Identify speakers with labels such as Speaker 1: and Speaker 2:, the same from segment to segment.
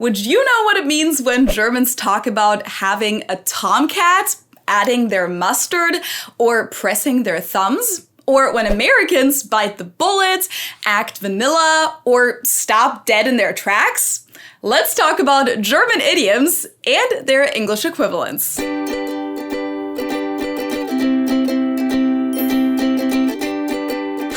Speaker 1: Would you know what it means when Germans talk about having a tomcat, adding their mustard, or pressing their thumbs? Or when Americans bite the bullet, act vanilla, or stop dead in their tracks? Let's talk about German idioms and their English equivalents.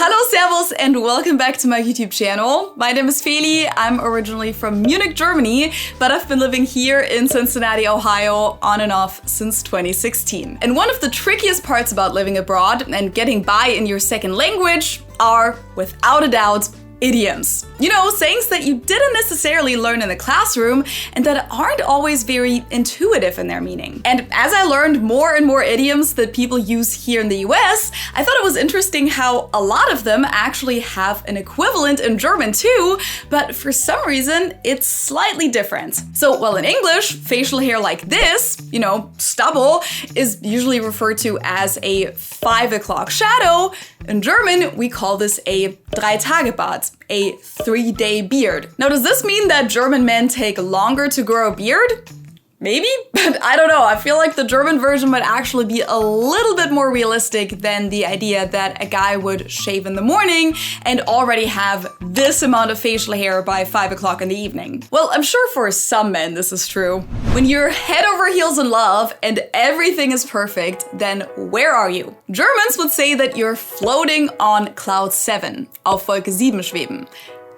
Speaker 1: Hallo, servus, and welcome back to my YouTube channel. My name is Feli. I'm originally from Munich, Germany, but I've been living here in Cincinnati, Ohio, on and off since 2016. And one of the trickiest parts about living abroad and getting by in your second language are, without a doubt, idioms. You know, sayings that you didn't necessarily learn in the classroom and that aren't always very intuitive in their meaning. And as I learned more and more idioms that people use here in the US, I thought it was interesting how a lot of them actually have an equivalent in German too, but for some reason it's slightly different. So while in English, facial hair like this, you know, stubble, is usually referred to as a 5 o'clock shadow, in German we call this a Drei-Tage-Bart, a 3-day beard. Now, does this mean that German men take longer to grow a beard? Maybe, but I don't know. I feel like the German version might actually be a little bit more realistic than the idea that a guy would shave in the morning and already have this amount of facial hair by 5 o'clock in the evening. Well, I'm sure for some men this is true. When you're head over heels in love and everything is perfect, then where are you? Germans would say that you're floating on cloud 7, auf Wolke 7 schweben.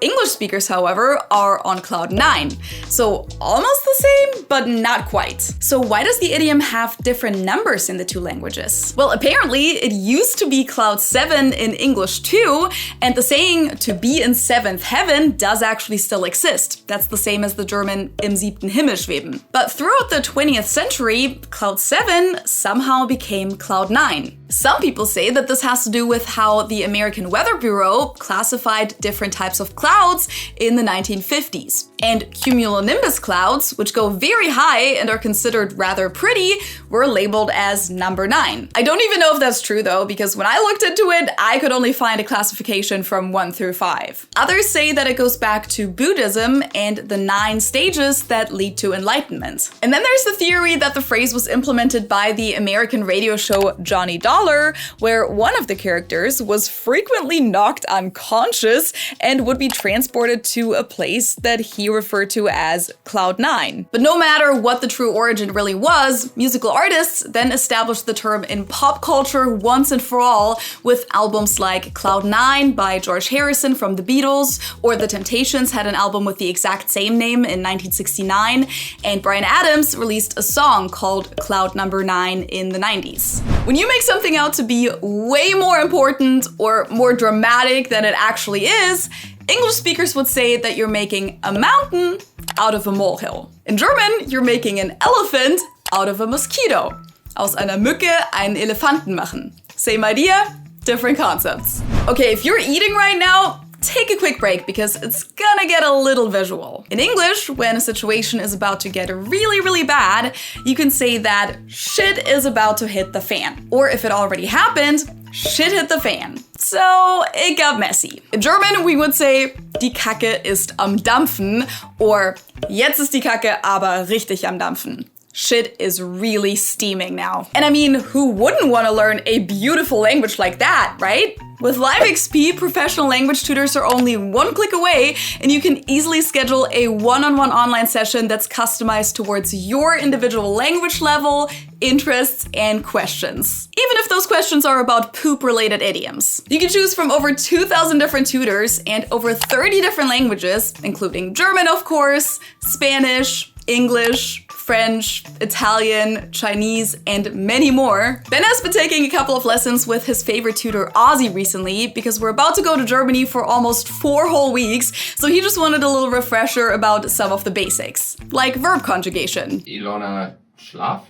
Speaker 1: English speakers, however, are on cloud 9. So almost the same, but not quite. So why does the idiom have different numbers in the two languages? Well, apparently it used to be cloud 7 in English too, and the saying to be in seventh heaven does actually still exist. That's the same as the German im siebten Himmel schweben. But throughout the 20th century, cloud 7 somehow became cloud 9. Some people say that this has to do with how the American Weather Bureau classified different types of clouds in the 1950s. And cumulonimbus clouds, which go very high and are considered rather pretty, were labeled as number 9. I don't even know if that's true though, because when I looked into it, I could only find a classification from 1 through 5. Others say that it goes back to Buddhism and the 9 stages that lead to enlightenment. And then there's the theory that the phrase was implemented by the American radio show Johnny Dollar, where one of the characters was frequently knocked unconscious and would be transported to a place that he referred to as Cloud 9. But no matter what the true origin really was, musical artists then established the term in pop culture once and for all with albums like Cloud 9 by George Harrison from the Beatles, or The Temptations had an album with the exact same name in 1969, and Bryan Adams released a song called Cloud Number 9 in the 90s. When you make something out to be way more important or more dramatic than it actually is, English speakers would say that you're making a mountain out of a molehill. In German, you're making an elephant out of a mosquito. Aus einer Mücke einen Elefanten machen. Same idea, different concepts. Okay, if you're eating right now, take a quick break because it's gonna get a little visual. In English, when a situation is about to get really, really bad, you can say that shit is about to hit the fan. Or if it already happened, shit hit the fan. So it got messy. In German, we would say, die Kacke ist am Dampfen, or jetzt ist die Kacke aber richtig am Dampfen. Shit is really steaming now. And I mean, who wouldn't want to learn a beautiful language like that, right? With LiveXP, professional language tutors are only one click away, and you can easily schedule a one-on-one online session that's customized towards your individual language level, interests, and questions. Even if those questions are about poop-related idioms. You can choose from over 2,000 different tutors and over 30 different languages, including German, of course, Spanish, English, French, Italian, Chinese, and many more. Ben has been taking a couple of lessons with his favorite tutor Ozzy recently because we're about to go to Germany for almost 4 whole weeks, so he just wanted a little refresher about some of the basics, like verb conjugation.
Speaker 2: Ilona schlaft,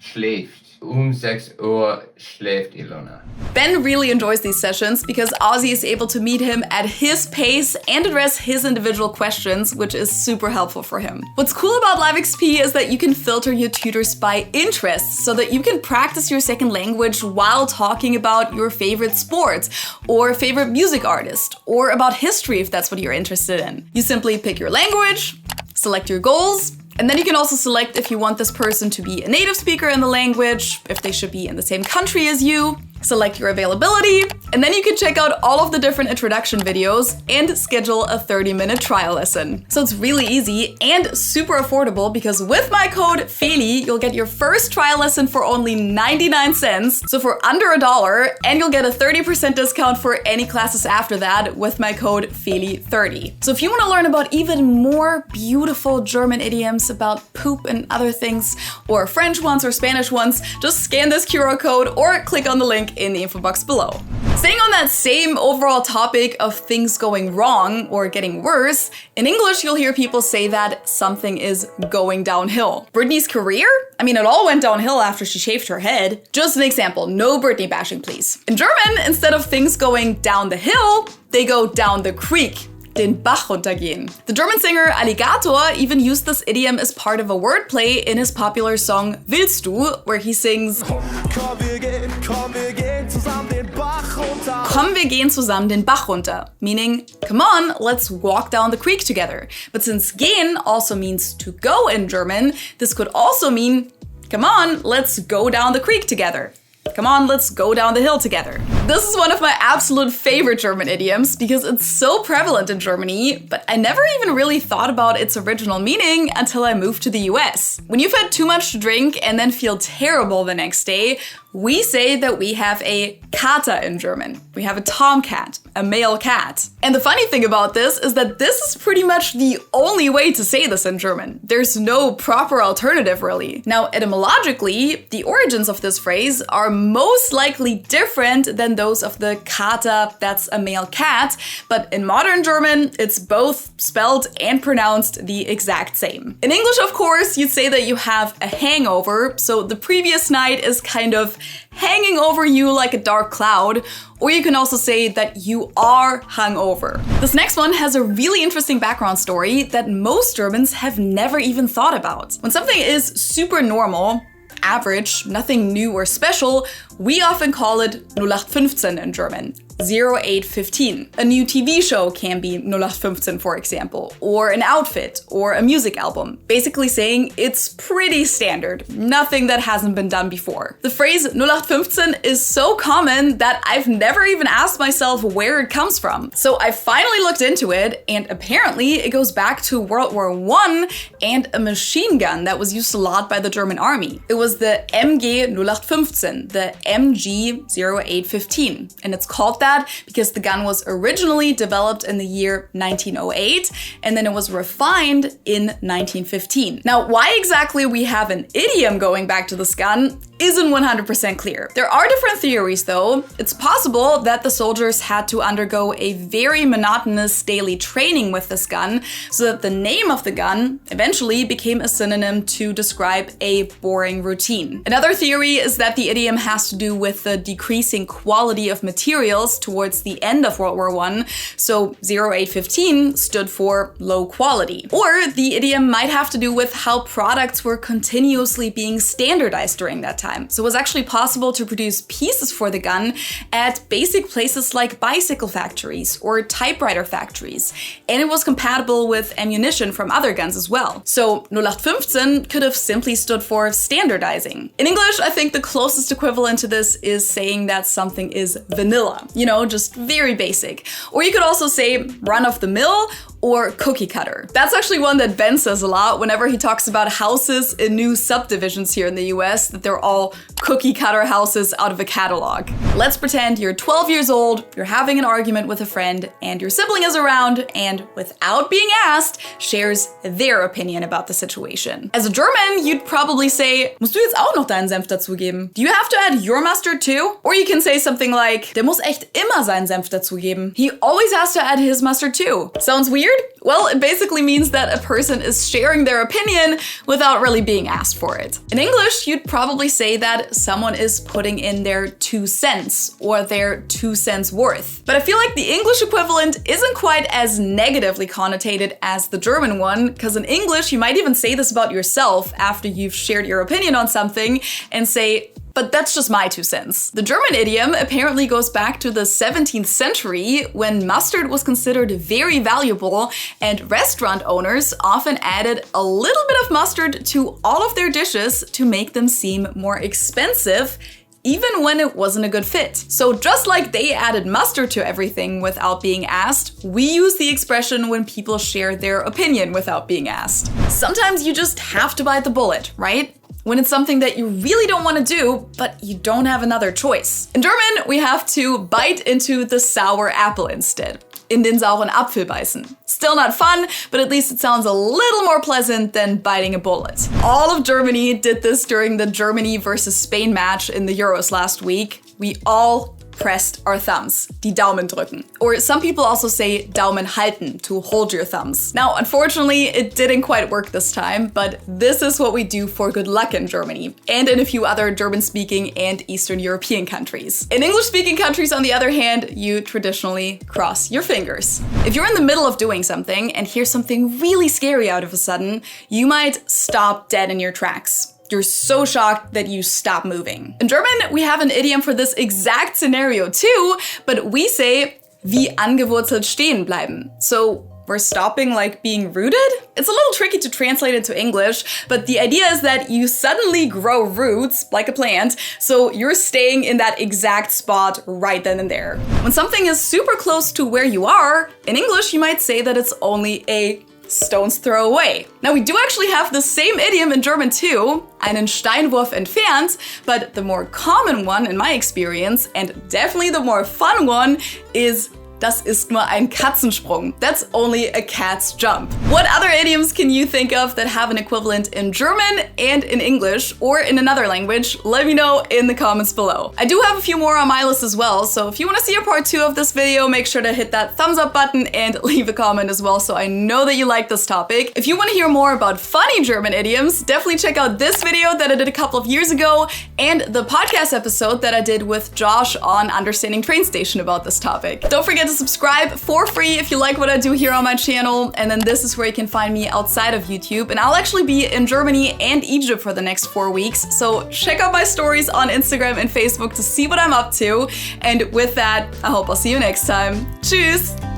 Speaker 2: schläft. 6 Uhr schläft Ilona.
Speaker 1: Ben really enjoys these sessions because Ozzy is able to meet him at his pace and address his individual questions, which is super helpful for him. What's cool about LiveXP is that you can filter your tutors by interests so that you can practice your second language while talking about your favorite sport or favorite music artist or about history if that's what you're interested in. You simply pick your language, select your goals, and then you can also select if you want this person to be a native speaker in the language, if they should be in the same country as you, select your availability, and then you can check out all of the different introduction videos and schedule a 30-minute trial lesson. So it's really easy and super affordable because with my code Feli, you'll get your first trial lesson for only 99 cents, so for under $1, and you'll get a 30% discount for any classes after that with my code Feli30. So if you want to learn about even more beautiful German idioms about poop and other things, or French ones or Spanish ones, just scan this QR code or click on the link in the info box below. Staying on that same overall topic of things going wrong or getting worse, in English you'll hear people say that something is going downhill. Britney's career? I mean, it all went downhill after she shaved her head. Just an example, no Britney bashing please. In German, instead of things going down the hill, they go down the creek. Den Bach runtergehen. The German singer Alligator even used this idiom as part of a wordplay in his popular song Willst du, where he sings Komm, wir gehen zusammen den Bach runter, meaning, come on, let's walk down the creek together. But since gehen also means to go in German, this could also mean, come on, let's go down the creek together. Come on, let's go down the hill together. This is one of my absolute favorite German idioms because it's so prevalent in Germany, but I never even really thought about its original meaning until I moved to the US. When you've had too much to drink and then feel terrible the next day, we say that we have a Kater in German. We have a tomcat, a male cat. And the funny thing about this is that this is pretty much the only way to say this in German. There's no proper alternative, really. Now, etymologically, the origins of this phrase are most likely different than those of the Kater, that's a male cat, but in modern German, it's both spelled and pronounced the exact same. In English, of course, you'd say that you have a hangover, so the previous night is kind of hanging over you like a dark cloud, or you can also say that you are hungover. This next one has a really interesting background story that most Germans have never even thought about. When something is super normal, average, nothing new or special, we often call it 0815 in German. 0815. A new TV show can be 0815, for example, or an outfit, or a music album. Basically saying it's pretty standard, nothing that hasn't been done before. The phrase 0815 is so common that I've never even asked myself where it comes from. So I finally looked into it, and apparently it goes back to World War I and a machine gun that was used a lot by the German army. It was the MG 0815, the MG 0815, and it's called that because the gun was originally developed in the year 1908 and then it was refined in 1915. Now, why exactly we have an idiom going back to this gun isn't 100% clear. There are different theories though. It's possible that the soldiers had to undergo a very monotonous daily training with this gun so that the name of the gun eventually became a synonym to describe a boring routine. Another theory is that the idiom has to do with the decreasing quality of materials towards the end of World War I, so 0815 stood for low quality. Or the idiom might have to do with how products were continuously being standardized during that time. So it was actually possible to produce pieces for the gun at basic places like bicycle factories or typewriter factories, and it was compatible with ammunition from other guns as well. So 0815 could have simply stood for standardizing. In English, I think the closest equivalent to this is saying that something is vanilla. You know, just very basic. Or you could also say run of the mill or cookie cutter. That's actually one that Ben says a lot whenever he talks about houses in new subdivisions here in the US, that they're all cookie cutter houses out of a catalog. Let's pretend you're 12 years old, you're having an argument with a friend, and your sibling is around and, without being asked, shares their opinion about the situation. As a German, you'd probably say, musst du jetzt auch noch deinen Senf dazugeben? Do you have to add your mustard too? Or you can say something like, der muss echt immer seinen Senf dazugeben. He always has to add his mustard too. Sounds weird? weird? Well, it basically means that a person is sharing their opinion without really being asked for it. In English, you'd probably say that someone is putting in their 2 cents or their 2 cents worth. But I feel like the English equivalent isn't quite as negatively connotated as the German one, because in English, you might even say this about yourself after you've shared your opinion on something and say, but that's just my 2 cents. The German idiom apparently goes back to the 17th century when mustard was considered very valuable and restaurant owners often added a little bit of mustard to all of their dishes to make them seem more expensive, even when it wasn't a good fit. So just like they added mustard to everything without being asked, we use the expression when people share their opinion without being asked. Sometimes you just have to bite the bullet, right? When it's something that you really don't want to do, but you don't have another choice. In German, we have to bite into the sour apple instead. In den sauren Apfel beißen. Still not fun, but at least it sounds a little more pleasant than biting a bullet. All of Germany did this during the Germany versus Spain match in the Euros last week. We all pressed our thumbs, die Daumen drücken. Or some people also say Daumen halten, to hold your thumbs. Now, unfortunately, it didn't quite work this time, but this is what we do for good luck in Germany, and in a few other German-speaking and Eastern European countries. In English-speaking countries, on the other hand, you traditionally cross your fingers. If you're in the middle of doing something and hear something really scary out of a sudden, you might stop dead in your tracks. You're so shocked that you stop moving. In German, we have an idiom for this exact scenario too, but we say, wie angewurzelt stehen bleiben. So we're stopping like being rooted? It's a little tricky to translate into English, but the idea is that you suddenly grow roots, like a plant, so you're staying in that exact spot right then and there. When something is super close to where you are, in English you might say that it's only a stone's throw away. Now, we do actually have the same idiom in German too, einen Steinwurf entfernt, but the more common one in my experience, and definitely the more fun one, is das ist nur ein Katzensprung. That's only a cat's jump. What other idioms can you think of that have an equivalent in German and in English or in another language? Let me know in the comments below. I do have a few more on my list as well, so if you want to see a part 2 of this video, make sure to hit that thumbs up button and leave a comment as well so I know that you like this topic. If you want to hear more about funny German idioms, definitely check out this video that I did a couple of years ago and the podcast episode that I did with Josh on Understanding Train Station about this topic. Don't forget to subscribe for free if you like what I do here on my channel, and then this is where you can find me outside of YouTube, and I'll actually be in Germany and Egypt for the next 4 weeks, so check out my stories on Instagram and Facebook to see what I'm up to, and with that, I hope I'll see you next time. Tschüss!